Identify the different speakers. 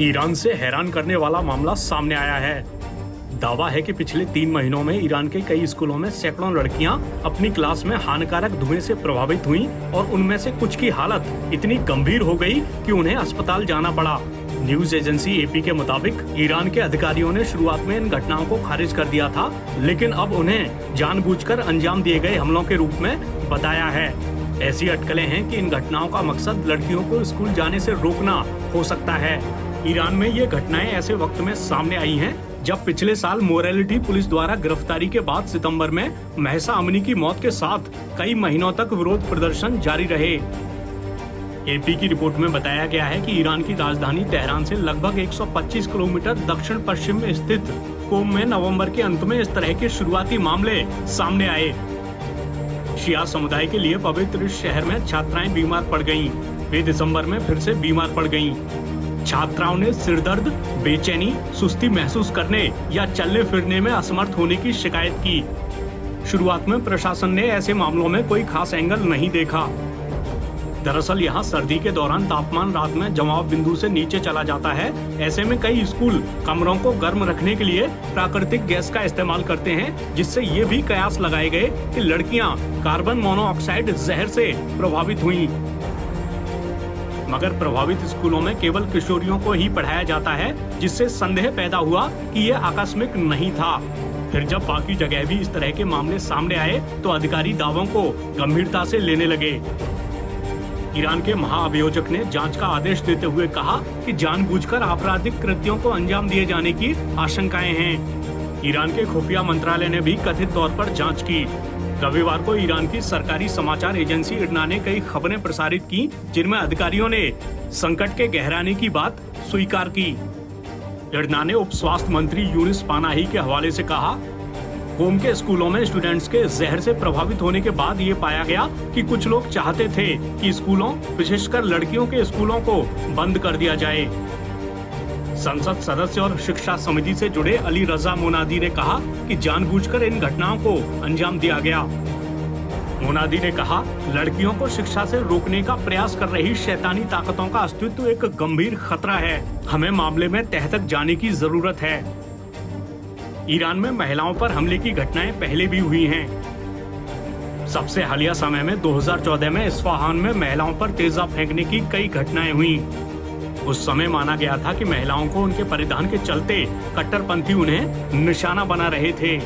Speaker 1: Iran से हैरान करने वाला मामला सामने आया है। दावा है कि पिछले 3 महीनों में ईरान के कई स्कूलों में सैकड़ों लड़कियां अपनी क्लास में हानिकारक धुएं से प्रभावित हुईं और उनमें से कुछ की हालत इतनी गंभीर हो गई कि उन्हें अस्पताल जाना पड़ा। न्यूज एजेंसी एपी के मुताबिक ईरान के अधिकारियों ने शुरुआत में इन घटनाओं को खारिज कर दिया था, लेकिन अब उन्हें जानबूझकर अंजाम दिए गए हमलों के रूप में बताया है। ऐसी अटकलें हैं कि इन घटनाओं का मकसद लड़कियों को स्कूल जाने से रोकना हो सकता है। ईरान में ये घटनाएं ऐसे वक्त में सामने आई हैं जब पिछले साल मोरालिटी पुलिस द्वारा गिरफ्तारी के बाद सितंबर में महसा अमनी की मौत के साथ कई महीनों तक विरोध प्रदर्शन जारी रहे। एपी की रिपोर्ट में बताया गया है कि ईरान की राजधानी तेहरान से लगभग 125 किलोमीटर दक्षिण पश्चिम में स्थित कोम में नवंबर के अंत में इस तरह के शुरुआती मामले सामने आए। शिया समुदाय के लिए पवित्र इस शहर में छात्राएं बीमार पड़ गईं। वे दिसंबर में फिर से बीमार पड़ गईं। छात्राओं ने सिरदर्द, बेचैनी, सुस्ती महसूस करने या चलने फिरने में असमर्थ होने की शिकायत की। शुरुआत में प्रशासन ने ऐसे मामलों में कोई खास एंगल नहीं देखा। दरअसल यहाँ सर्दी के दौरान तापमान रात में जमाव बिंदु से नीचे चला जाता है। ऐसे में कई स्कूल कमरों को गर्म रखने के लिए प्राकृतिक गैस का इस्तेमाल करते हैं, जिससे ये भी कयास लगाए गए कि लड़कियां कार्बन मोनोऑक्साइड जहर से प्रभावित हुईं। मगर प्रभावित स्कूलों में केवल किशोरियों को ही पढ़ाया जाता है, जिससे संदेह पैदा हुआ कि ये आकस्मिक नहीं था। फिर जब बाकी जगह भी इस तरह के मामले सामने आए तो अधिकारी दावों को गंभीरता से लेने लगे। ईरान के महाअभियोजक ने जांच का आदेश देते हुए कहा कि जानबूझकर आपराधिक कृत्यों को अंजाम दिए जाने की आशंकाएं हैं। ईरान के खुफिया मंत्रालय ने भी कथित तौर पर जांच की। रविवार को ईरान की सरकारी समाचार एजेंसी इरना ने कई खबरें प्रसारित की, जिनमें अधिकारियों ने संकट के गहराने की बात स्वीकार की। इरना ने उप स्वास्थ्य मंत्री यूनिस पानाही के हवाले से कहा, कोम के स्कूलों में स्टूडेंट्स के जहर से प्रभावित होने के बाद ये पाया गया कि कुछ लोग चाहते थे कि स्कूलों, विशेषकर लड़कियों के स्कूलों को बंद कर दिया जाए। संसद सदस्य और शिक्षा समिति से जुड़े अली रजा मोनादी ने कहा कि जानबूझकर इन घटनाओं को अंजाम दिया गया। मोनादी ने कहा, लड़कियों को शिक्षा से रोकने का प्रयास कर रही शैतानी ताकतों का अस्तित्व एक गंभीर खतरा है। हमें मामले में तह तक जाने की जरूरत है। ईरान में महिलाओं पर हमले की घटनाएं पहले भी हुई हैं। सबसे हालिया समय में 2014 में इस्फहान में महिलाओं पर तेजाब फेंकने की कई घटनाएं हुई। उस समय माना गया था कि महिलाओं को उनके परिधान के चलते कट्टरपंथी उन्हें निशाना बना रहे थे।